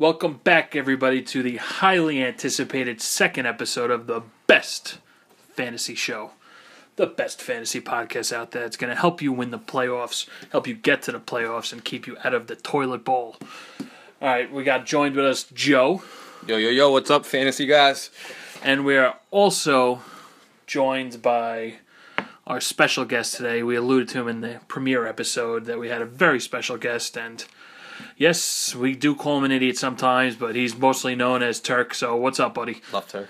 Welcome back, everybody, to the highly anticipated second episode of the best fantasy show. The best fantasy podcast out there. It's going to help you win the playoffs, help you get to the playoffs, and keep you out of the toilet bowl. All right, we got joined with us Joe. Yo, what's up, fantasy guys? And we are also joined by our special guest today. We alluded to him in the premiere episode that we had a very special guest, and yes, we do call him an idiot sometimes, but he's mostly known as Turk. So what's up, buddy? Love Turk.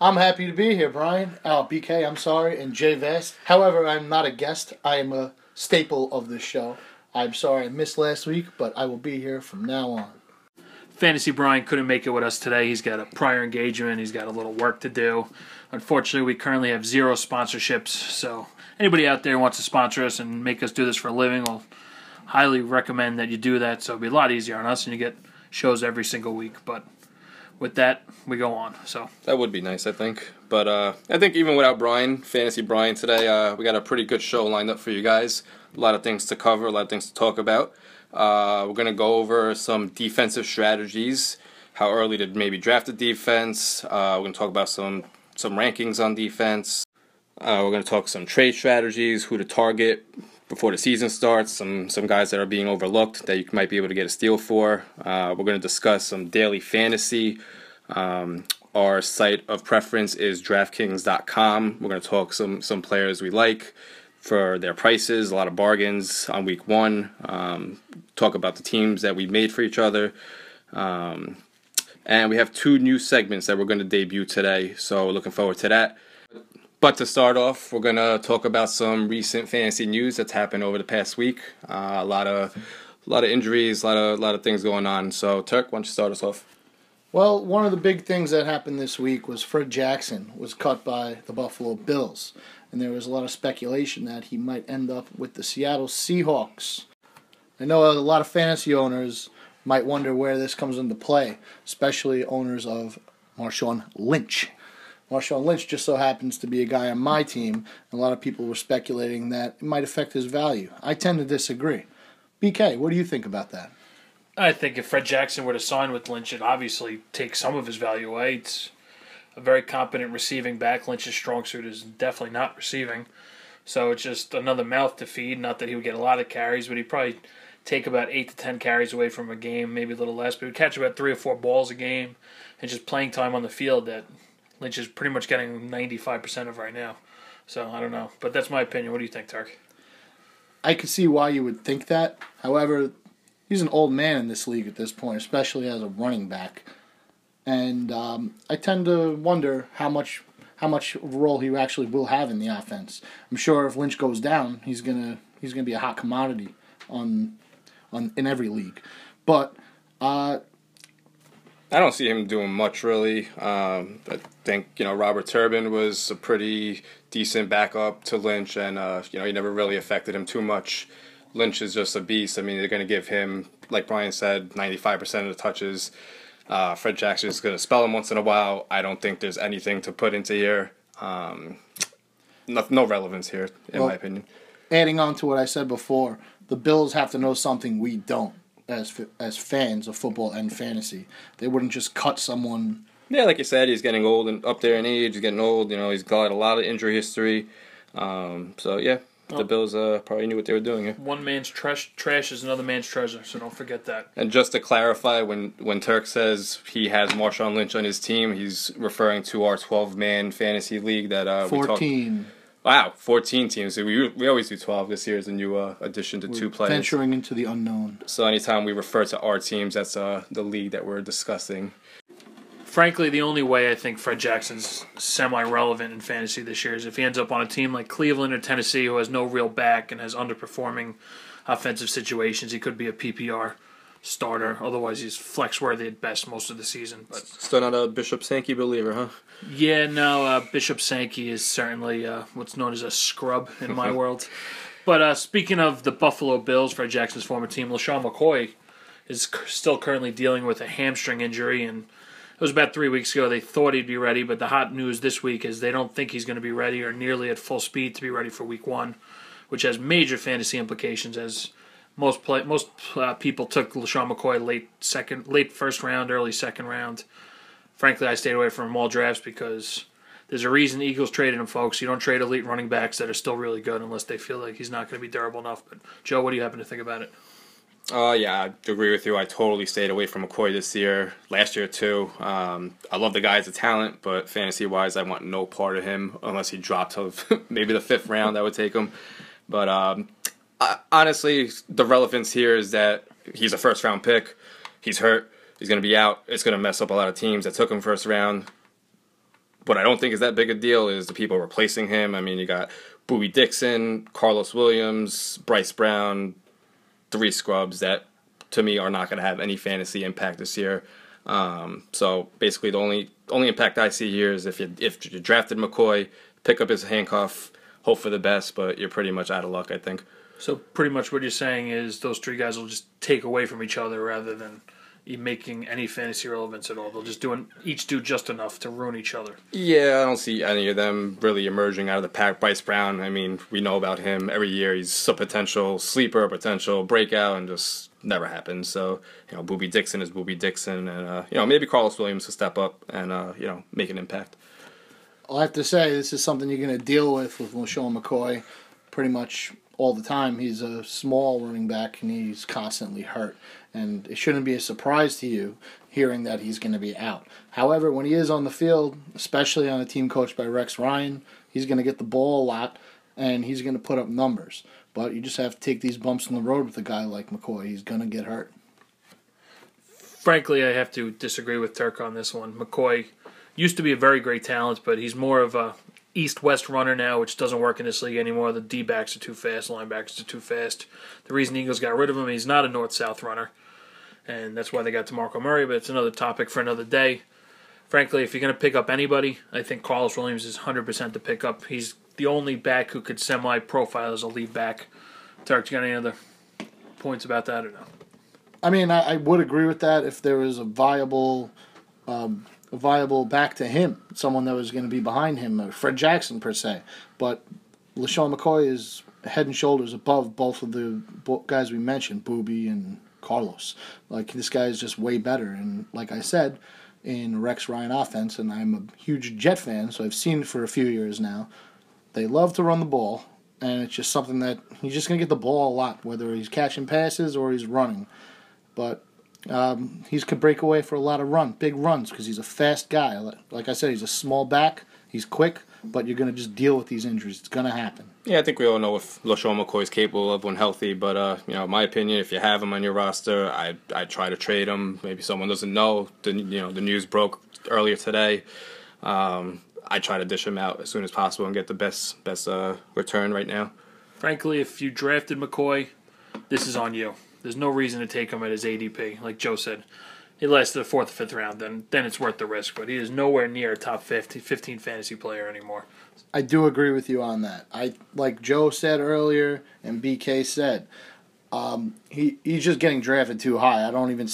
I'm happy to be here, Brian. BK, I'm sorry, and Jay Vest. However, I'm not a guest. I am a staple of this show. I'm sorry I missed last week, but I will be here from now on. Fantasy Brian couldn't make it with us today. He's got a prior engagement. He's got a little work to do. Unfortunately, we currently have 0 sponsorships, so anybody out there who wants to sponsor us and make us do this for a living, I'll highly recommend that you do that, so it'll be a lot easier on us, and you get shows every single week. But with that, we go on. So that would be nice, I think. But I think even without Brian, Fantasy Brian today, we got a pretty good show lined up for you guys. A lot of things to cover, a lot of things to talk about. We're going to go over some defensive strategies, how early to maybe draft a defense. We're going to talk about some rankings on defense. We're going to talk some trade strategies, who to target before the season starts, some guys that are being overlooked that you might be able to get a steal for. We're going to discuss some daily fantasy. Our site of preference is DraftKings.com. We're going to talk some players we like for their prices, a lot of bargains on week 1. Talk about the teams that we made for each other. And we have 2 new segments that we're going to debut today, so we're looking forward to that. But to start off, we're going to talk about some recent fantasy news that's happened over the past week. A lot of injuries, a lot of things going on. So, Turk, why don't you start us off? Well, one of the big things that happened this week was Fred Jackson was cut by the Buffalo Bills. And there was a lot of speculation that he might end up with the Seattle Seahawks. I know a lot of fantasy owners might wonder where this comes into play, especially owners of Marshawn Lynch. Marshawn Lynch just so happens to be a guy on my team, and a lot of people were speculating that it might affect his value. I tend to disagree. BK, what do you think about that? I think if Fred Jackson were to sign with Lynch, it obviously takes some of his value away. It's a very competent receiving back. Lynch's strong suit is definitely not receiving. So it's just another mouth to feed. Not that he would get a lot of carries, but he'd probably take about 8 to 10 carries away from a game, maybe a little less. But he would catch about 3 or 4 balls a game, and just playing time on the field that Lynch is pretty much getting 95% of right now. So I don't know. But that's my opinion. What do you think, Turk? I could see why you would think that. However, he's an old man in this league at this point, especially as a running back. And I tend to wonder how much role he actually will have in the offense. I'm sure if Lynch goes down, he's gonna be a hot commodity in every league. But I don't see him doing much, really. I think, Robert Turbin was a pretty decent backup to Lynch, and, he never really affected him too much. Lynch is just a beast. I mean, they're going to give him, like Brian said, 95% of the touches. Fred Jackson is going to spell him once in a while. I don't think there's anything to put into here. No relevance here, in my opinion. Adding on to what I said before, the Bills have to know something we don't. As fans of football and fantasy, they wouldn't just cut someone. Yeah, like you said, he's getting old and up there in age. He's getting old. He's got a lot of injury history. The Bills probably knew what they were doing here. One man's trash is another man's treasure, so don't forget that. And just to clarify, when Turk says he has Marshawn Lynch on his team, he's referring to our 12-man fantasy league that 14. Wow, 14 teams. We always do 12. This year is a new addition to 2 players. Venturing into the unknown. So anytime we refer to our teams, that's the league that we're discussing. Frankly, the only way I think Fred Jackson's semi-relevant in fantasy this year is if he ends up on a team like Cleveland or Tennessee who has no real back and has underperforming offensive situations. He could be a PPR starter. Otherwise, he's flex-worthy at best most of the season. But still not a Bishop Sankey believer, huh? Yeah, no, Bishop Sankey is certainly what's known as a scrub in my world. But speaking of the Buffalo Bills, Fred Jackson's former team, LaShawn McCoy is still currently dealing with a hamstring injury, and it was about 3 weeks ago they thought he'd be ready, but the hot news this week is they don't think he's going to be ready or nearly at full speed to be ready for week 1, which has major fantasy implications as Most people took LaShawn McCoy late first round, early second round. Frankly, I stayed away from all drafts because there's a reason the Eagles traded him, folks. You don't trade elite running backs that are still really good unless they feel like he's not going to be durable enough. But Joe, what do you happen to think about it? Yeah, I agree with you. I totally stayed away from McCoy this year, last year too. I love the guy as a talent, but fantasy-wise, I want no part of him unless he dropped to maybe the 5th round. I would take him. But honestly, the relevance here is that he's a first-round pick. He's hurt. He's going to be out. It's going to mess up a lot of teams that took him first round. What I don't think is that big a deal is the people replacing him. I mean, you got Boobie Dixon, Carlos Williams, Bryce Brown, 3 scrubs that, to me, are not going to have any fantasy impact this year. So basically, the only impact I see here is if you drafted McCoy, pick up his handcuff, hope for the best, but you're pretty much out of luck, I think. So pretty much what you're saying is those 3 guys will just take away from each other rather than making any fantasy relevance at all. They'll just each do just enough to ruin each other. Yeah, I don't see any of them really emerging out of the pack. Bryce Brown, I mean, we know about him every year. He's a potential sleeper, a potential breakout, and just never happens. So, Boobie Dixon is Boobie Dixon, and maybe Carlos Williams will step up and make an impact. I'll have to say this is something you're going to deal with LaShawn McCoy pretty much all the time. He's a small running back, and he's constantly hurt. And it shouldn't be a surprise to you hearing that he's going to be out. However, when he is on the field, especially on a team coached by Rex Ryan, he's going to get the ball a lot, and he's going to put up numbers. But you just have to take these bumps in the road with a guy like McCoy. He's going to get hurt. Frankly, I have to disagree with Turk on this one. McCoy used to be a very great talent, but he's more of a east-west runner now, which doesn't work in this league anymore. The D-backs are too fast, linebackers are too fast. The reason Eagles got rid of him, he's not a north-south runner, and that's why they got DeMarco Murray, but it's another topic for another day. Frankly, if you're going to pick up anybody, I think Carlos Williams is 100% to pick up. He's the only back who could semi-profile as a lead back. Turk, you got any other points about that or no? I mean, I would agree with that if there was a viable back to him, someone that was going to be behind him, Fred Jackson per se. But LaShawn McCoy is head and shoulders above both of the guys we mentioned, Boobie and Carlos. Like, this guy is just way better. And like I said, in Rex Ryan offense, and I'm a huge Jet fan, so I've seen it for a few years now, they love to run the ball, and it's just something that he's just going to get the ball a lot, whether he's catching passes or he's running. But he could break away for a lot of big runs, because he's a fast guy. Like I said, he's a small back. He's quick, but you're going to just deal with these injuries. It's going to happen. Yeah, I think we all know what LaShawn McCoy is capable of when healthy. But my opinion, if you have him on your roster, I try to trade him. Maybe someone doesn't know. The news broke earlier today. I try to dish him out as soon as possible and get the best return right now. Frankly, if you drafted McCoy, this is on you. There's no reason to take him at his ADP. Like Joe said, he lasts to the 4th or 5th round, then it's worth the risk. But he is nowhere near a top 15 fantasy player anymore. I do agree with you on that. Like Joe said earlier and BK said, he's just getting drafted too high. I don't even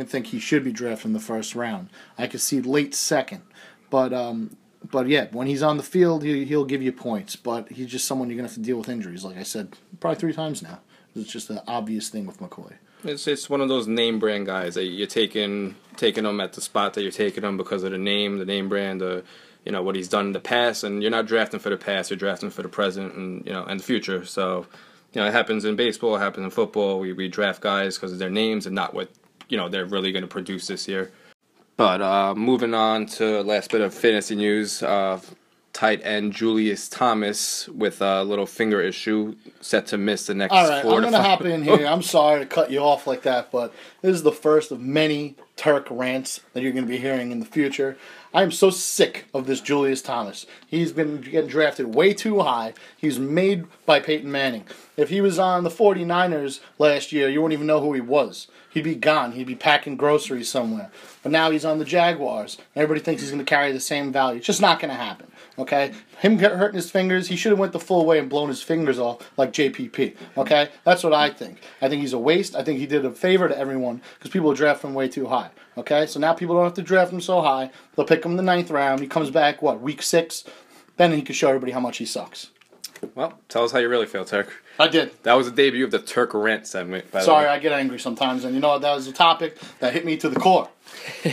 think he should be drafted in the first round. I could see late second. But yeah, when he's on the field, he'll give you points. But he's just someone you're going to have to deal with injuries, like I said, probably 3 times now. It's just an obvious thing with McCoy. It's one of those name brand guys that you're taking him at the spot that you're taking him because of the name brand, what he's done in the past, and you're not drafting for the past, you're drafting for the present and and the future. So, it happens in baseball, it happens in football. We draft guys because of their names and not what they're really going to produce this year. But moving on to last bit of fantasy news. Tight end Julius Thomas with a little finger issue, set to miss the next 4 to 5. All right, I'm going to hop in here. I'm sorry to cut you off like that, but this is the first of many Turk rants that you're going to be hearing in the future. I am so sick of this Julius Thomas. He's been getting drafted way too high. He's made by Peyton Manning. If he was on the 49ers last year, you wouldn't even know who he was. He'd be gone. He'd be packing groceries somewhere. But now he's on the Jaguars. Everybody thinks he's going to carry the same value. It's just not going to happen. Okay? Him hurting his fingers, he should have went the full way and blown his fingers off like JPP. Okay? That's what I think. I think he's a waste. I think he did a favor to everyone because people draft him way too high. Okay? So now people don't have to draft him so high. They'll pick him in the 9th round. He comes back, week 6? Then he can show everybody how much he sucks. Well, tell us how you really feel, Turk. I did. That was the debut of the Turk rant segment. By Sorry, the way. I get angry sometimes, and you know what? That was a topic that hit me to the core.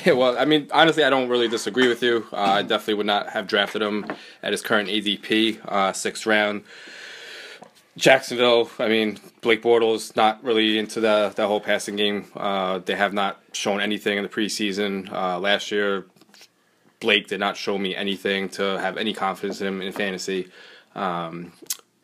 Well, I mean, honestly, I don't really disagree with you. I definitely would not have drafted him at his current ADP, sixth round. Jacksonville, I mean, Blake Bortles not really into that whole passing game. They have not shown anything in the preseason. Last year, Blake did not show me anything to have any confidence in him in fantasy.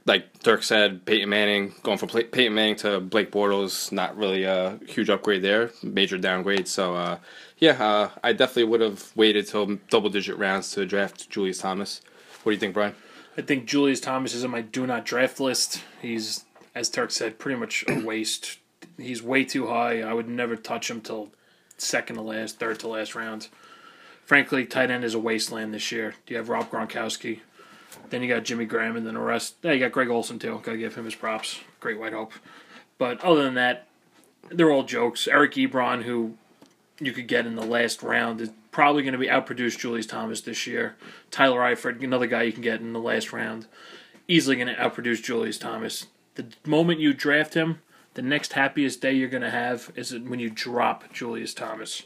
Like Dirk said, Peyton Manning, going from Peyton Manning to Blake Bortles, not really a huge upgrade there, major downgrade. So, I definitely would have waited till double-digit rounds to draft Julius Thomas. What do you think, Brian? I think Julius Thomas is on my do not draft list. He's, as Turk said, pretty much a waste. He's way too high. I would never touch him till second to last, third to last round. Frankly, tight end is a wasteland this year. You have Rob Gronkowski. Then you got Jimmy Graham, and then the rest. Yeah, you got Greg Olsen, too. Got to give him his props. Great White Hope. But other than that, they're all jokes. Eric Ebron, who you could get in the last round, is probably going to be outproduce Julius Thomas this year. Tyler Eifert, another guy you can get in the last round, easily going to outproduce Julius Thomas. The moment you draft him, the next happiest day you're going to have is when you drop Julius Thomas.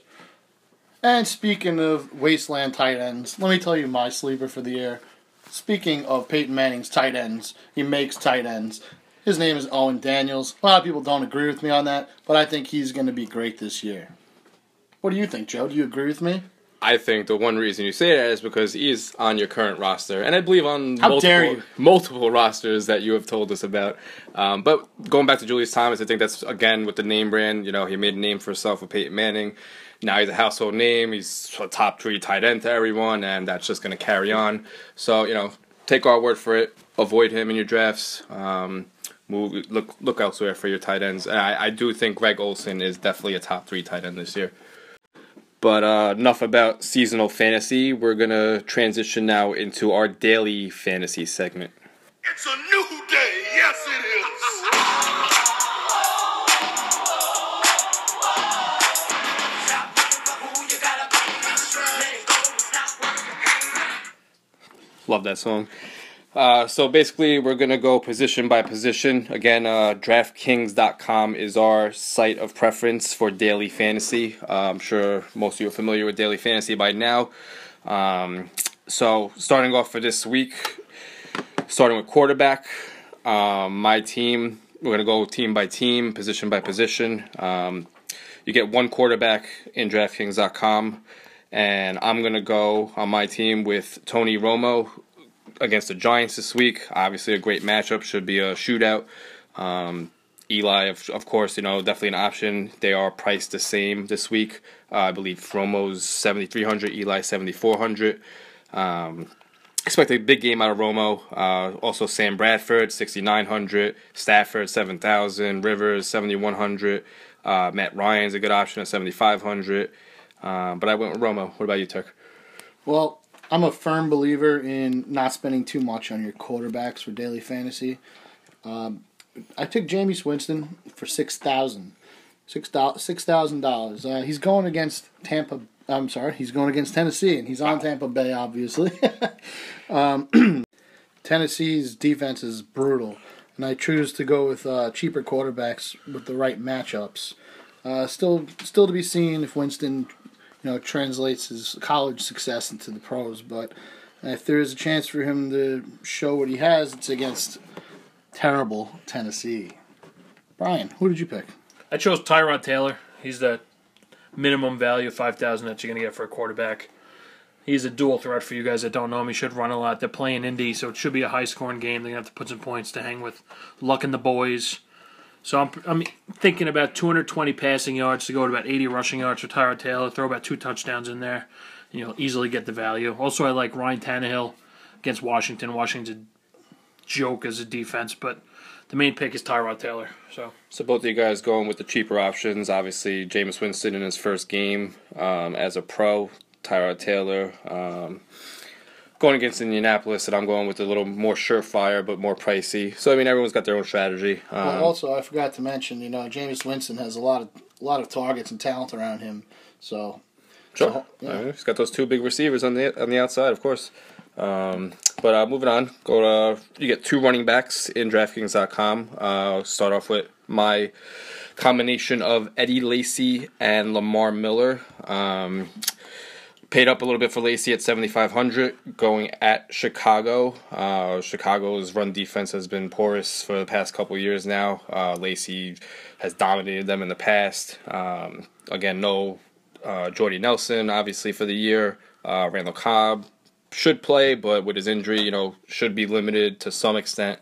And speaking of wasteland tight ends, let me tell you my sleeper for the year. Speaking of Peyton Manning's tight ends, he makes tight ends. His name is Owen Daniels. A lot of people don't agree with me on that, but I think he's going to be great this year. What do you think, Joe? Do you agree with me? I think the one reason you say that is because he is on your current roster, and I believe on multiple rosters that you have told us about. But going back to Julius Thomas, I think that's, again, with the name brand. You know, he made a name for himself with Peyton Manning. Now he's a household name. He's a top 3 tight end to everyone, and that's just going to carry on. So, you know, take our word for it. Avoid him in your drafts. Look elsewhere for your tight ends. And I do think Greg Olsen is definitely a top 3 tight end this year. But enough about seasonal fantasy. We're going to transition now into our daily fantasy segment. It's a new day. Yes, it is. Love that song. So basically, we're going to go position by position. Again, DraftKings.com is our site of preference for daily fantasy. I'm sure most of you are familiar with daily fantasy by now. So starting off for this week, starting with quarterback, my team, we're going to go team by team, position by position. You get one quarterback in DraftKings.com. And I'm going to go on my team with Tony Romo against the Giants this week. Obviously a great matchup. Should be a shootout. Eli, of course, you know, definitely an option. They are priced the same this week. I believe Romo's $7,300, Eli $7,400. Expect a big game out of Romo. Also Sam Bradford, $6,900. Stafford, $7,000. Rivers, $7,100. Matt Ryan's a good option at $7,500. But I went with Romo. What about you, Turk? Well, I'm a firm believer in not spending too much on your quarterbacks for daily fantasy. I took Jameis Winston for $6,000. He's going against Tampa. I'm sorry, he's going against Tennessee, and he's on Tampa Bay, obviously. Tennessee's defense is brutal, and I choose to go with cheaper quarterbacks with the right matchups. Still to be seen if Winston, translates his college success into the pros. But if there is a chance for him to show what he has, it's against terrible Tennessee. Brian, who did you pick? I chose Tyrod Taylor. He's the minimum value of $5,000 that you're going to get for a quarterback. He's a dual threat for you guys that don't know him. He should run a lot. They're playing Indy, so it should be a high-scoring game. They're going to have to put some points to hang with Luck and the boys. So I'm thinking about 220 passing yards to go to about 80 rushing yards for Tyrod Taylor. Throw about 2 touchdowns in there, and you'll easily get the value. Also, I like Ryan Tannehill against Washington. Washington's a joke as a defense, but the main pick is Tyrod Taylor. So both of you guys going with the cheaper options. Obviously, Jameis Winston in his first game as a pro. Tyrod Taylor going against Indianapolis, and I'm going with a little more surefire but more pricey. So I mean, everyone's got their own strategy. Well, also, I forgot to mention, Jameis Winston has a lot of targets and talent around him. So sure, he's got those 2 big receivers on the outside, of course. But But moving on, you get 2 running backs in DraftKings.com. Start off with my combination of Eddie Lacy and Lamar Miller. Paid up a little bit for Lacy at 7,500, going at Chicago. Chicago's run defense has been porous for the past couple years now. Lacy has dominated them in the past. Again, no Jordy Nelson, obviously, for the year. Randall Cobb should play, but with his injury, should be limited to some extent.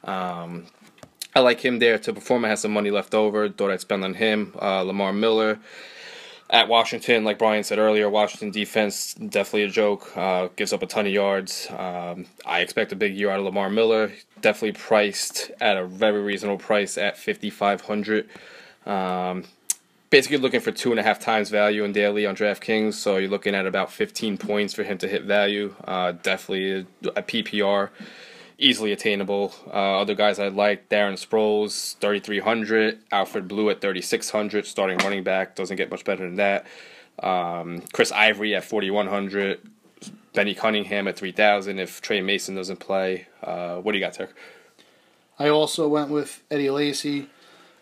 I like him there to perform. I had some money left over. Thought I'd spend on him. Lamar Miller at Washington, like Brian said earlier, Washington defense, definitely a joke. Gives up a ton of yards. I expect a big year out of Lamar Miller. Definitely priced at a very reasonable price at $5,500. Basically looking for 2.5 times value in daily on DraftKings, so you're looking at about 15 points for him to hit value. Definitely a PPR, easily attainable. Other guys I like, Darren Sproles, 3,300, Alfred Blue at 3,600, starting running back, doesn't get much better than that. Chris Ivory at 4,100, Benny Cunningham at 3,000 if Trey Mason doesn't play. What do you got, Turk? I also went with Eddie Lacy.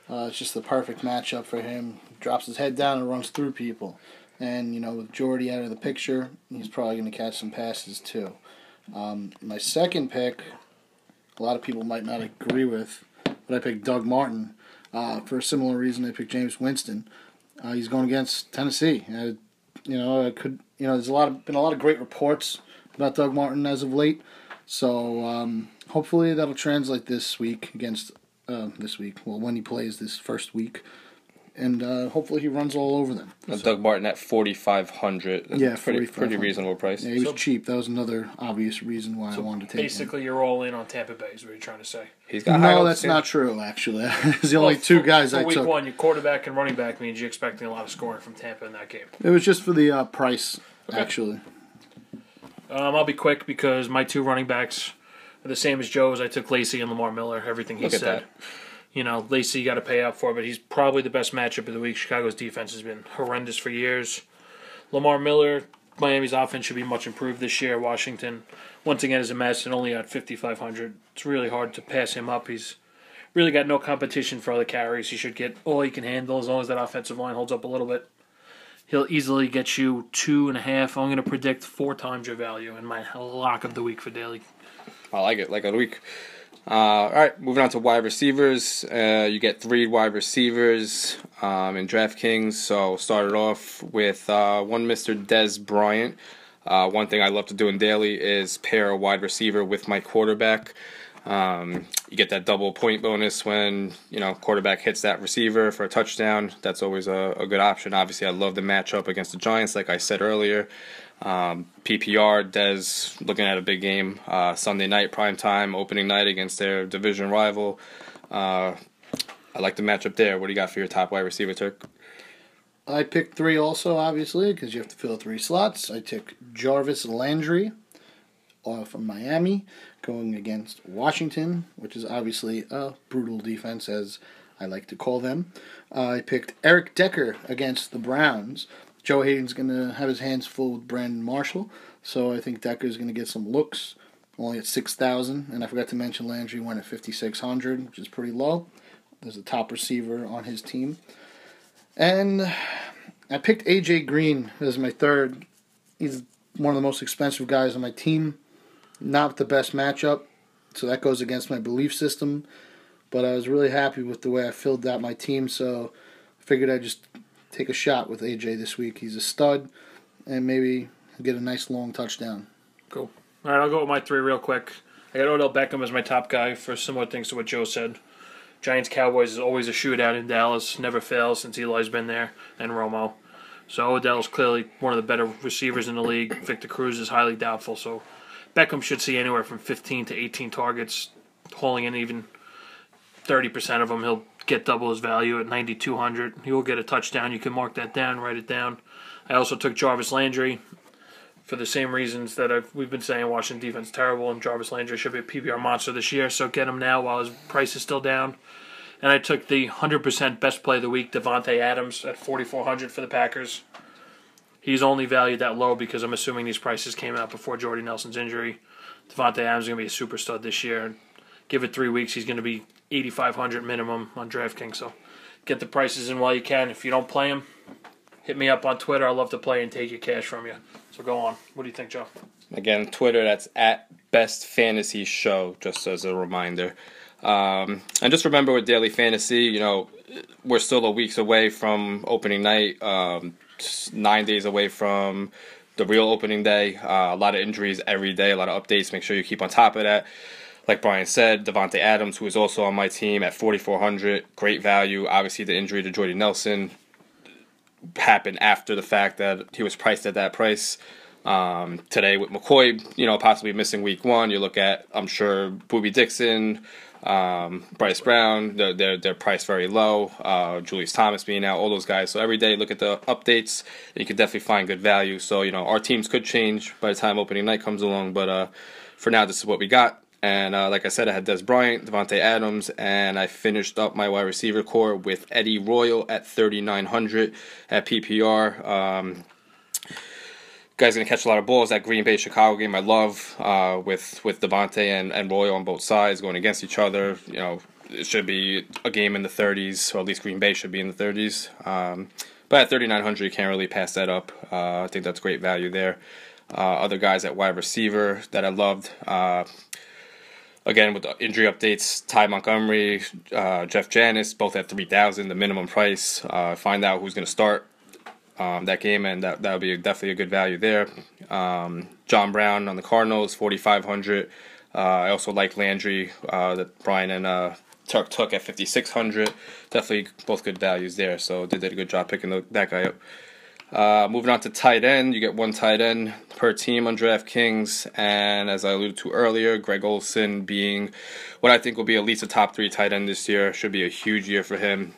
It's just the perfect matchup for him. Drops his head down and runs through people. And, with Jordy out of the picture, he's probably going to catch some passes too. My second pick, a lot of people might not agree with, but I picked Doug Martin. For a similar reason, I picked Jameis Winston. He's going against Tennessee. There's been a lot of great reports about Doug Martin as of late. So hopefully that'll translate this week when he plays this first week. And hopefully he runs all over them. Doug Martin at 4,500. Yeah, pretty reasonable price. Yeah, he was cheap. That was another obvious reason why I wanted to take him. Basically, you're all in on Tampa Bay, is what you're trying to say. No, that's not true, actually. It's the only two guys I took. For week one, your quarterback and running back means you're expecting a lot of scoring from Tampa in that game. It was just for the price, actually. I'll be quick because my 2 running backs are the same as Joe's. I took Lacy and Lamar Miller, everything he said. Lacy you got to pay up for, but he's probably the best matchup of the week. Chicago's defense has been horrendous for years. Lamar Miller, Miami's offense should be much improved this year. Washington, once again, is a mess and only at 5,500. It's really hard to pass him up. He's really got no competition for other carries. He should get all he can handle as long as that offensive line holds up a little bit. He'll easily get you 2.5. I'm going to predict 4 times your value in my lock of the week for daily. I like it, like a week. All right, moving on to wide receivers. You get 3 wide receivers in DraftKings. So started off with one Mr. Dez Bryant. One thing I love to do in daily is pair a wide receiver with my quarterback. You get that double point bonus when quarterback hits that receiver for a touchdown. That's always a good option. Obviously, I love the matchup against the Giants, like I said earlier. PPR, Dez looking at a big game. Sunday night, primetime, opening night against their division rival. I like the matchup there. What do you got for your top wide receiver, Turk? I picked 3 also, obviously, because you have to fill 3 slots. I took Jarvis Landry from Miami, going against Washington, which is obviously a brutal defense, as I like to call them. I picked Eric Decker against the Browns. Joe Hayden's going to have his hands full with Brandon Marshall, so I think Decker's going to get some looks, only at 6,000, and I forgot to mention Landry went at 5,600, which is pretty low. There's a top receiver on his team. And I picked A.J. Green as my third. He's one of the most expensive guys on my team. Not the best matchup, so that goes against my belief system, but I was really happy with the way I filled out my team, so I figured I'd just take a shot with AJ this week. He's a stud, and maybe get a nice long touchdown. Cool. All right, I'll go with my 3 real quick. I got Odell Beckham as my top guy for similar things to what Joe said. Giants-Cowboys is always a shootout in Dallas. Never fails since Eli's been there, and Romo. So Odell's clearly one of the better receivers in the league. Victor Cruz is highly doubtful, so Beckham should see anywhere from 15 to 18 targets, hauling in even 30% of them. He'll get double his value at 9,200. He will get a touchdown. You can mark that down, write it down. I also took Jarvis Landry for the same reasons that we've been saying. Washington defense terrible, and Jarvis Landry should be a PPR monster this year, so get him now while his price is still down. And I took the 100% best play of the week, Devontae Adams, at 4,400 for the Packers. He's only valued that low because I'm assuming these prices came out before Jordy Nelson's injury. Devontae Adams is going to be a super stud this year. Give it 3 weeks, he's going to be 8,500 minimum on DraftKings. So get the prices in while you can. If you don't play him, hit me up on Twitter. I'd love to play and take your cash from you. So go on. What do you think, Joe? Again, Twitter, that's at Best Fantasy Show, just as a reminder. And just remember with Daily Fantasy, we're still a weeks away from opening night, 9 days away from the real opening day. A lot of injuries every day, a lot of updates. Make sure you keep on top of that. Like Brian said, Devontae Adams, who is also on my team at 4,400, great value. Obviously, the injury to Jordy Nelson happened after the fact that he was priced at that price. Today with McCoy, possibly missing week 1, you look at, I'm sure, Boobie Dixon, Bryce Brown, they're priced very low. Julius Thomas being out, all those guys. So every day, look at the updates, and you can definitely find good value. So, our teams could change by the time opening night comes along, but for now, this is what we got. And like I said, I had Des Bryant, Devontae Adams, and I finished up my wide receiver core with Eddie Royal at 3,900 at PPR. Guy's going to catch a lot of balls. That Green Bay Chicago game I love with Devontae and Royal on both sides going against each other. It should be a game in the 30s, or at least Green Bay should be in the 30s. But at 3,900, you can't really pass that up. I think that's great value there. Other guys at wide receiver that I loved. Again, with the injury updates, Ty Montgomery, Jeff Janis, both at 3,000, the minimum price. Find out who's going to start that game, and that would be definitely a good value there. John Brown on the Cardinals, 4,500. I also like Landry that Brian and Turk took at 5,600. Definitely both good values there, so they did a good job picking that guy up. Moving on to tight end, you get one tight end per team on DraftKings, and as I alluded to earlier, Greg Olsen being what I think will be at least a top 3 tight end this year. Should be a huge year for him.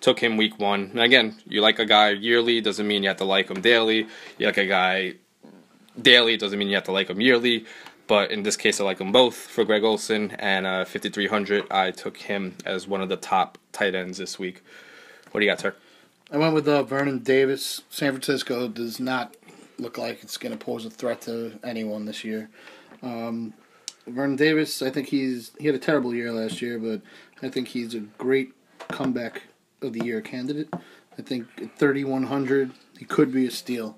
Took him week 1. And again, you like a guy yearly, doesn't mean you have to like him daily. You like a guy daily, doesn't mean you have to like him yearly. But in this case, I like them both for Greg Olsen, and 5,300, I took him as one of the top tight ends this week. What do you got, Turk? I went with Vernon Davis. San Francisco does not look like it's going to pose a threat to anyone this year. Vernon Davis, I think he had a terrible year last year, but I think he's a great comeback of the year candidate. I think at 3,100, he could be a steal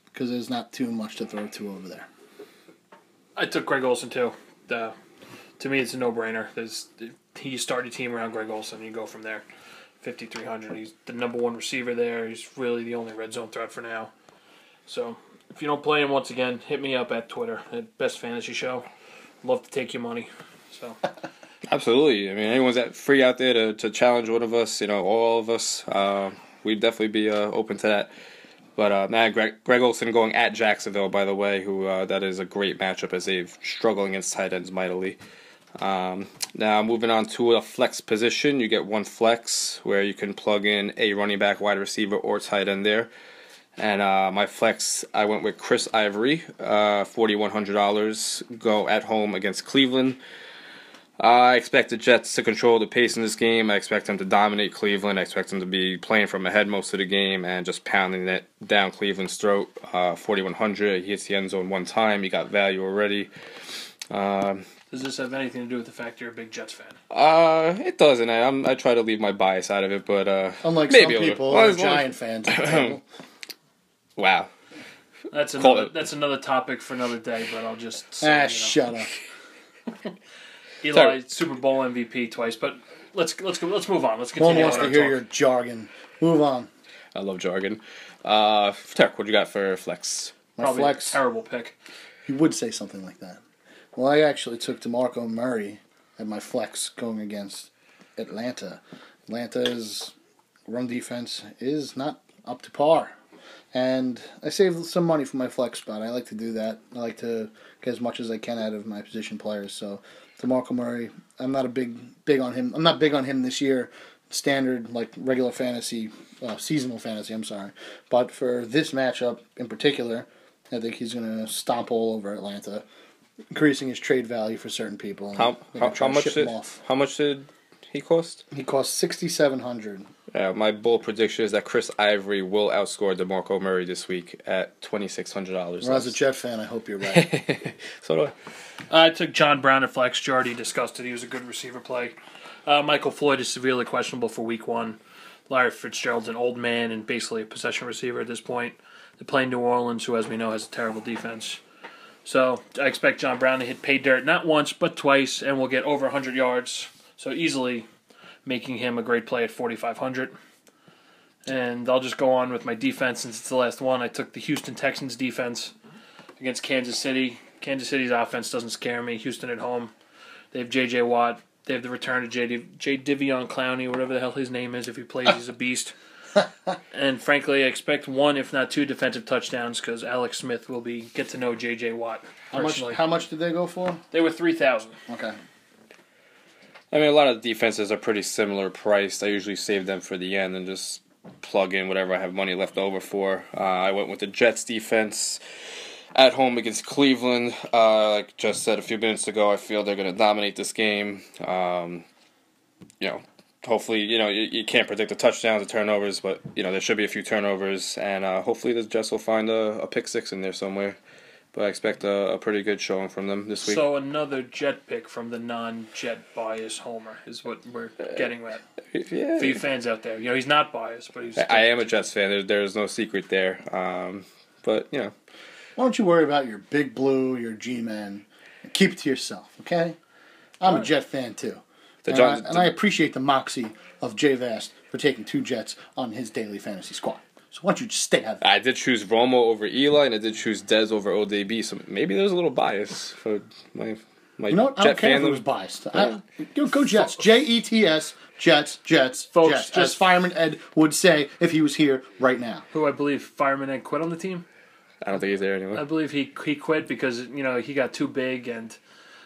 because there's not too much to throw to over there. I took Greg Olsen too. To me, it's a no-brainer. You start your team around Greg Olsen, you go from there. 5,300. He's the number 1 receiver there. He's really the only red zone threat for now. So if you don't play him, once again, hit me up at Twitter at Best Fantasy Show. Love to take your money. So absolutely. I mean, anyone's free out there to challenge one of us. All of us. We'd definitely be open to that. But Greg Olsen going at Jacksonville, by the way, who that is a great matchup as they've struggled against tight ends mightily. Now moving on to a flex position, you get one flex where you can plug in a running back, wide receiver, or tight end there. And my flex, I went with Chris Ivory, $4,100. Go at home against Cleveland. I expect the Jets to control the pace in this game. I expect them to dominate Cleveland. I expect them to be playing from ahead most of the game and just pounding it down Cleveland's throat. 4,100. He hits the end zone one time. You got value already. does this have anything to do with the fact you're a big Jets fan? It doesn't. I try to leave my bias out of it, but unlike maybe some people, well, are Giant fans. Wow. That's another topic for another day, but I'll just say, shut up. Eli, Sorry. Super Bowl MVP twice, but let's move on. Let's No one continue. wants to hear your jargon. Move on. I love jargon. Turk, what do you got for flex? My Probably flex. a terrible pick. You would say something like that. Well, I actually took DeMarco Murray at my flex going against Atlanta. Atlanta's run defense is not up to par. And I saved some money for my flex spot. I like to do that. I like to get as much as I can out of my position players. So DeMarco Murray, I'm not big on him. I'm not big on him this year. Standard, like regular fantasy, seasonal fantasy, I'm sorry. But for this matchup in particular, I think he's going to stomp all over Atlanta, increasing his trade value for certain people. How much did he cost? He cost $6,700. My bold prediction is that Chris Ivory will outscore DeMarco Murray this week at $2,600. Well, as a Jet fan, I hope you're right. So do I took John Brown at flex. You already discussed it. He was a good receiver play. Michael Floyd is severely questionable for week 1. Larry Fitzgerald's an old man and basically a possession receiver at this point. They're playing New Orleans, who, as we know, has a terrible defense. So I expect John Brown to hit pay dirt not once but twice, and will get over 100 yards. So easily making him a great play at 4,500. And I'll just go on with my defense since it's the last one. I took the Houston Texans defense against Kansas City. Kansas City's offense doesn't scare me. Houston at home. They have J.J. Watt. They have the return of J. Divion Clowney, whatever the hell his name is. If he plays, he's a beast. And frankly, I expect 1, if not 2, defensive touchdowns because Alex Smith will get to know J.J. Watt personally. How much did they go for? They were $3,000. Okay. I mean, a lot of defenses are pretty similar priced. I usually save them for the end and just plug in whatever I have money left over for. I went with the Jets defense at home against Cleveland. Like just said a few minutes ago, I feel they're going to dominate this game. Hopefully, you can't predict the touchdowns, the turnovers, but, there should be a few turnovers, and hopefully the Jets will find a pick six in there somewhere. But I expect a pretty good showing from them this week. So another Jet pick from the non-Jet bias homer is what we're getting at. Yeah. For you fans out there. He's not biased, but he's... I am a Jets fan. There's no secret there. But, Why don't you worry about your Big Blue, your G-Men, and keep it to yourself, okay? I'm a Jet fan, too. And I appreciate the moxie of Jay Vast for taking 2 Jets on his daily fantasy squad. So why don't you just stay out of it? I did choose Romo over Eli, and I did choose Dez over ODB, so maybe there's a little bias for my You know what? I Jet don't care if fandom. it was biased. Go Jets. Jets. Jets. Folks, Jets. As Fireman Ed would say if he was here right now. Who I believe Fireman Ed quit on the team. I don't think he's there anymore. I believe he quit because, he got too big and,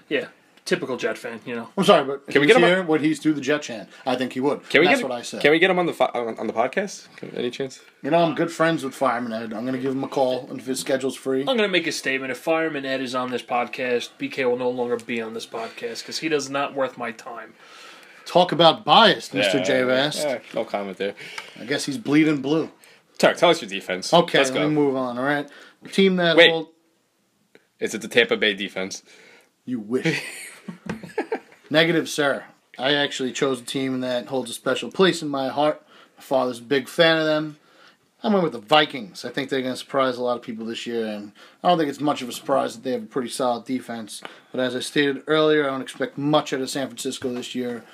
yeah, typical Jet fan, I'm sorry, but Can we if get he's him here, would he do the Jet chant? I think he would. That's what I said. Can we get him on the podcast? Any chance? I'm good friends with Fireman Ed. I'm going to give him a call, and if his schedule's free. I'm going to make a statement. If Fireman Ed is on this podcast, BK will no longer be on this podcast because he does not worth my time. Talk about bias, Mr. J. Vast. Yeah, no comment there. I guess he's bleeding blue. Turk, tell us your defense. Okay, Let's let go. me move on, all right? The team that... Wait. Is it the Tampa Bay defense? You wish. Negative, sir. I actually chose a team that holds a special place in my heart. My father's a big fan of them. I went with the Vikings. I think they're going to surprise a lot of people this year, and I don't think it's much of a surprise that they have a pretty solid defense. But as I stated earlier, I don't expect much out of San Francisco this year,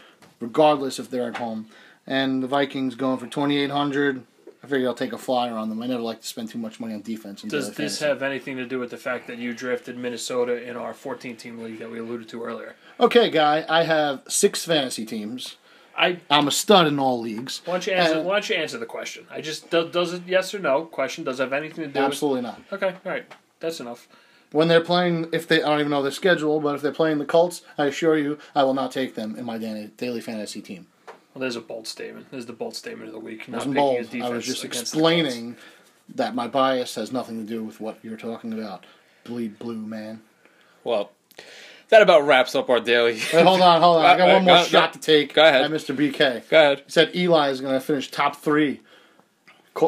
regardless if they're at home. And the Vikings going for 2,800. I figure I'll take a flyer on them. I never like to spend too much money on defense. Does this have anything to do with the fact that you drafted Minnesota in our 14-team league that we alluded to earlier? Okay, Guy, I have 6 fantasy teams. I'm a stud in all leagues. Why don't you answer the question? Does it yes or no? Question, does it have anything to do Absolutely not. with... Okay, all right. That's enough. When they're playing, I don't even know their schedule, but if they're playing the Colts, I assure you, I will not take them in my daily fantasy team. Well, there's a bold statement. There's the bold statement of the week. It wasn't bold. I was just explaining that my bias has nothing to do with what you're talking about. Bleed blue, man. Well, that about wraps up our daily. Wait, hold on. I got one more shot to take. Go ahead. At Mr. BK. Go ahead. He said Eli is going to finish top 3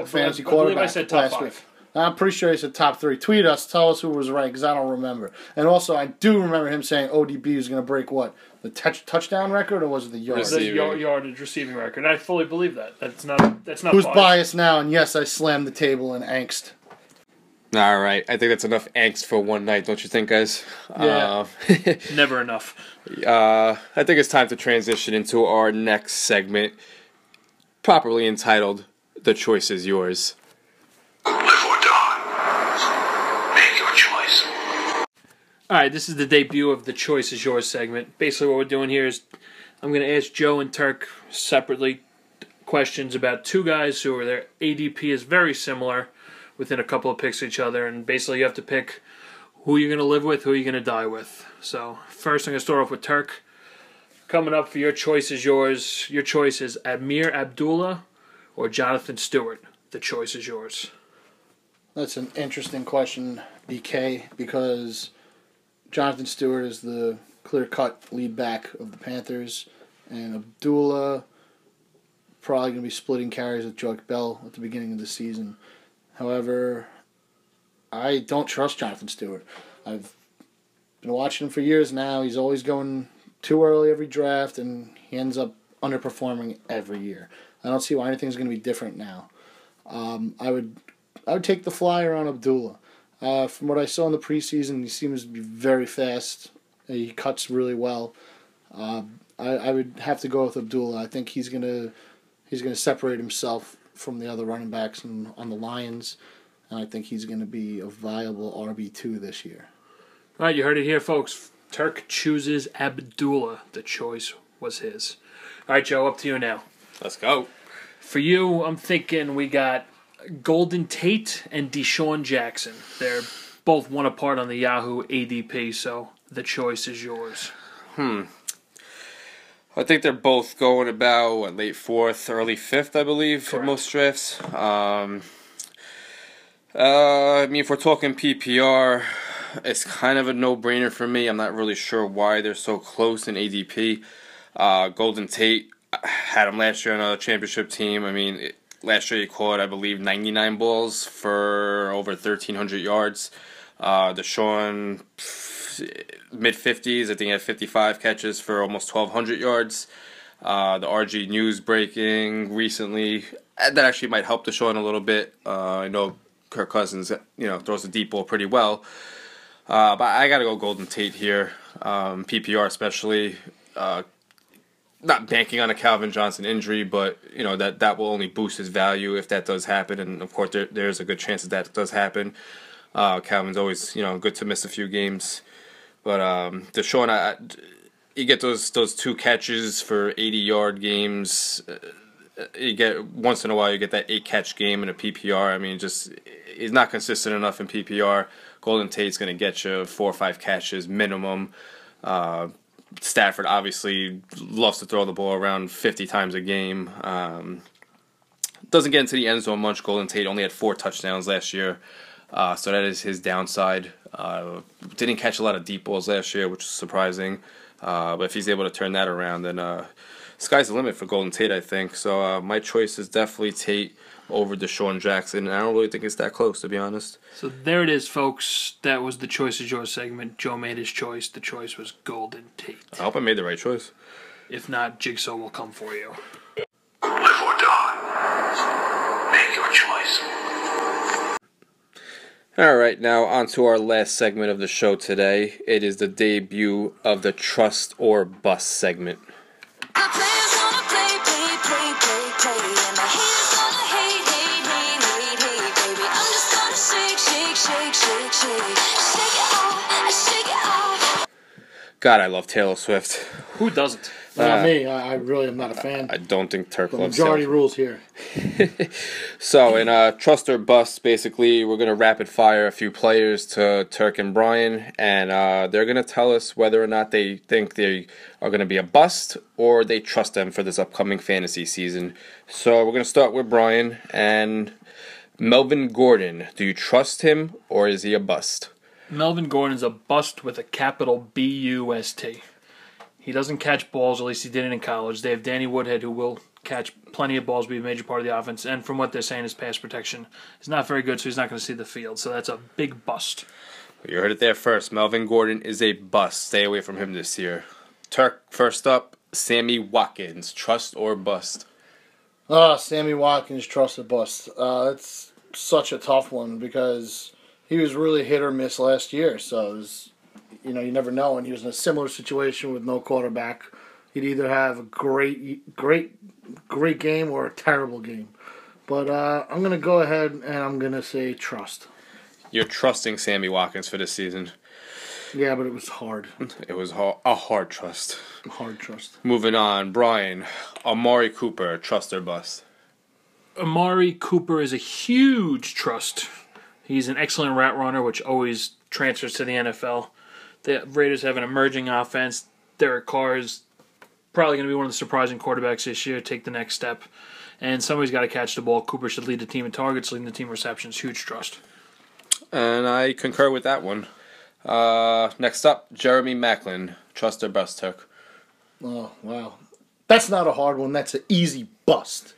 fantasy quarterback. I believe I said top last 5. week. I'm pretty sure he said top 3. Tweet us. Tell us who was right, because I don't remember. And also, I do remember him saying ODB is going to break what? The touchdown record, or was it the yard? It's the yardage receiving record. I fully believe that. That's not Who's biased now? And yes, I slammed the table in angst. All right. I think that's enough angst for one night, don't you think, guys? Yeah. Never enough. I think it's time to transition into our next segment, properly entitled "The Choice Is Yours." Live or die. Make your choice. All right, this is the debut of the Choice Is Yours segment. Basically, what we're doing here is I'm going to ask Joe and Turk separately questions about 2 guys who are their ADP is very similar within a couple of picks of each other, and basically you have to pick who you're going to live with, who you're going to die with. So first, I'm going to start off with Turk. Coming up for your Choice Is Yours, your choice is Amir Abdullah or Jonathan Stewart. The choice is yours. That's an interesting question, BK, because Jonathan Stewart is the clear-cut lead back of the Panthers, and Abdullah probably going to be splitting carries with Joique Bell at the beginning of the season. However, I don't trust Jonathan Stewart. I've been watching him for years now. He's always going too early every draft, and he ends up underperforming every year. I don't see why anything's going to be different now. I would take the flyer on Abdullah. From what I saw in the preseason, he seems to be very fast. He cuts really well. I would have to go with Abdullah. I think he's gonna separate himself from the other running backs on the Lions, and I think he's gonna be a viable RB2 this year. All right, you heard it here, folks. Turk chooses Abdullah. The choice was his. All right, Joe, up to you now. Let's go. For you, I'm thinking we got Golden Tate and Deshaun Jackson. They're both one apart on the Yahoo ADP, so the choice is yours. I think they're both going about late 4th, early 5th, I believe, for most drafts. I mean, if we're talking PPR, it's kind of a no-brainer for me. I'm not really sure why they're so close in ADP. Golden Tate, had him last year on a championship team. I mean, last year he caught, I believe, 99 balls for over 1,300 yards. Deshaun, mid-50s. I think he had 55 catches for almost 1,200 yards. The RG News breaking recently. That actually might help Deshaun a little bit. I know Kirk Cousins, throws the deep ball pretty well. But I got to go Golden Tate here. PPR especially. Not banking on a Calvin Johnson injury, but that will only boost his value if that does happen. And of course, there's a good chance that does happen. Calvin's always good to miss a few games, but Deshaun, you get those 2 catches for 80-yard games. You get once in a while you get that 8-catch game in a PPR. I mean, just he's not consistent enough in PPR. Golden Tate's going to get you 4 or 5 catches minimum. Stafford obviously loves to throw the ball around 50 times a game. Doesn't get into the end zone much. Golden Tate only had 4 touchdowns last year, so that is his downside. Didn't catch a lot of deep balls last year, which is surprising. But if he's able to turn that around, then sky's the limit for Golden Tate, I think. So my choice is definitely Tate over Deshaun Jackson, and I don't really think it's that close, to be honest. So there it is, folks. That was the Choice is Yours segment. Joe made his choice. The choice was Golden Tate. I hope I made the right choice. If not, Jigsaw will come for you. Live or die. Make your choice. All right, now on to our last segment of the show today. It is the debut of the Trust or Bust segment. God, I love Taylor Swift. Who doesn't? Not me. I really am not a fan. I don't think Turk The loves majority Taylor. rules here. So, in Trust or Bust, basically, we're going to rapid fire a few players to Turk and Brian, and they're going to tell us whether or not they think they are going to be a bust or they trust them for this upcoming fantasy season. So, we're going to start with Brian and Melvin Gordon. Do you trust him or is he a bust? Melvin Gordon's a bust with a capital B-U-S-T. He doesn't catch balls, at least he didn't in college. They have Danny Woodhead, who will catch plenty of balls, be a major part of the offense. And from what they're saying, his pass protection is not very good, so he's not going to see the field. So that's a big bust. You heard it there first. Melvin Gordon is a bust. Stay away from him this year. Turk, first up, Sammy Watkins. Trust or bust? Sammy Watkins, trust or bust. It's such a tough one because he was really hit or miss last year. So, you never know. And he was in a similar situation with no quarterback. He'd either have a great game or a terrible game. But I'm going to go ahead and I'm going to say trust. You're trusting Sammy Watkins for this season. Yeah, but it was hard. It was a hard trust. Hard trust. Moving on, Brian. Amari Cooper, trust or bust? Amari Cooper is a huge trust. He's an excellent route runner, which always transfers to the NFL. The Raiders have an emerging offense. Derek Carr is probably going to be one of the surprising quarterbacks this year, take the next step. And somebody's got to catch the ball. Cooper should lead the team in targets, leading the team in receptions. Huge trust. And I concur with that one. Next up, Jeremy Maclin. Trust or bust, Turk? Oh, wow. That's not a hard one. That's an easy bust.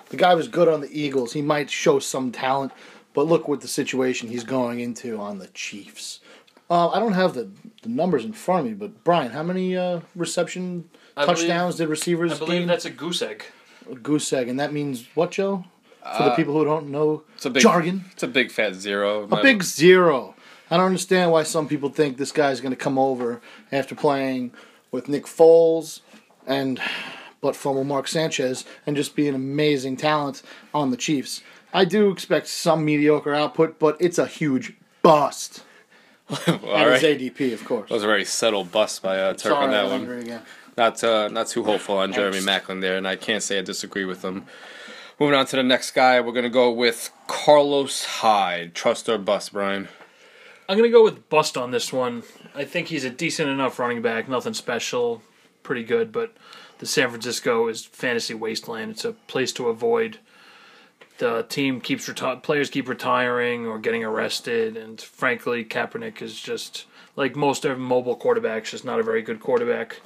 The guy was good on the Eagles. He might show some talent, but look what the situation he's going into on the Chiefs. I don't have the numbers in front of me, but Brian, how many reception touchdowns did receivers I believe gain? that's a goose egg. A goose egg, and that means what, Joe? For the people who don't know It's a big jargon. It's a big fat zero. A big zero. I don't understand why some people think this guy's going to come over after playing with Nick Foles but from Mark Sanchez and just be an amazing talent on the Chiefs. I do expect some mediocre output, but it's a huge bust. All And right. his ADP, of course. That was a very subtle bust by Turk Sorry, on that I'm one. angry again. Not too hopeful on Jeremy Maclin there, and I can't say I disagree with him. Moving on to the next guy, we're going to go with Carlos Hyde. Trust or bust, Brian? I'm going to go with bust on this one. I think he's a decent enough running back. Nothing special. Pretty good, but the San Francisco is fantasy wasteland. It's a place to avoid. The team keeps players keep retiring or getting arrested, and frankly, Kaepernick is just, like most mobile quarterbacks, just not a very good quarterback.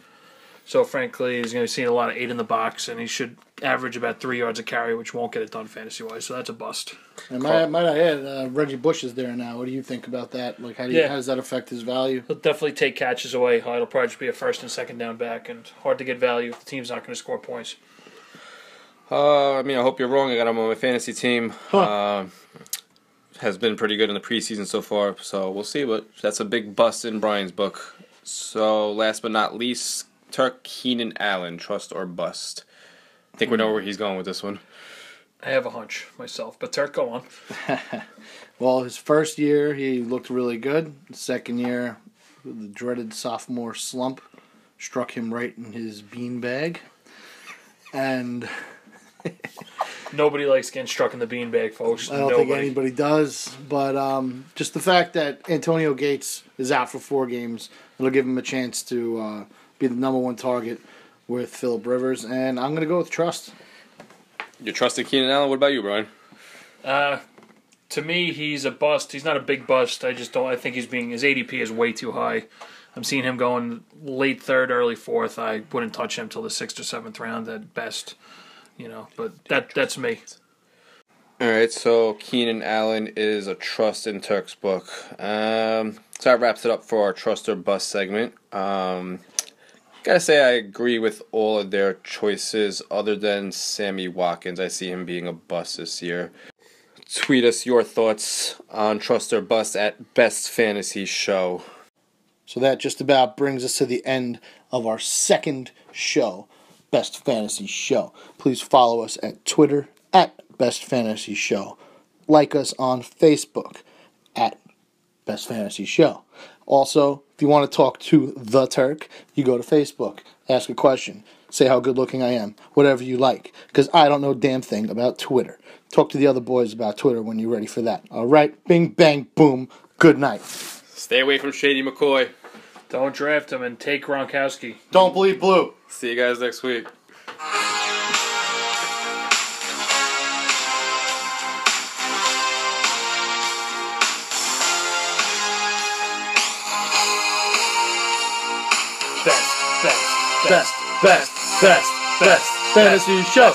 So frankly, he's going to be seeing a lot of 8 in the box, and he should average about 3 yards a carry, which won't get it done fantasy-wise. So that's a bust. And might I add, Reggie Bush is there now. What do you think about that? Like, how does that affect his value? He'll definitely take catches away. It'll probably just be a first and second down back, and hard to get value if the team's not going to score points. I hope you're wrong. I got him on my fantasy team. Has been pretty good in the preseason so far, so we'll see. But that's a big bust in Brian's book. So last but not least, Turk Keenan Allen, trust or bust? I think we know where he's going with this one. I have a hunch myself, but Turk, go on. Well, his first year, he looked really good. The second year, the dreaded sophomore slump struck him right in his beanbag. And Nobody likes getting struck in the beanbag, folks. I don't think anybody does. But just the fact that Antonio Gates is out for 4 games, it'll give him a chance to be the number 1 target with Phillip Rivers. And I'm going to go with trust. You trusted Keenan Allen? What about you, Brian? To me, he's a bust. He's not a big bust. I just don't. I think his ADP is way too high. I'm seeing him going late 3rd, early 4th. I wouldn't touch him till the 6th or 7th round at best. But that's me. All right, so Keenan Allen is a trust in Turk's book. So that wraps it up for our trust or bust segment. Gotta say I agree with all of their choices other than Sammy Watkins. I see him being a bust this year. Tweet us your thoughts on trust or bust at Best Fantasy Show. So that just about brings us to the end of our second show, Best Fantasy Show. Please follow us at Twitter at Best Fantasy Show. Like us on Facebook at Best Fantasy Show. Also, if you want to talk to the Turk, you go to Facebook, ask a question, say how good looking I am, whatever you like, because I don't know a damn thing about Twitter. Talk to the other boys about Twitter when you're ready for that. All right? Bing, bang, boom. Good night. Stay away from Shady McCoy. Don't draft him and take Gronkowski. Don't bleed blue. See you guys next week. Best Fantasy Show.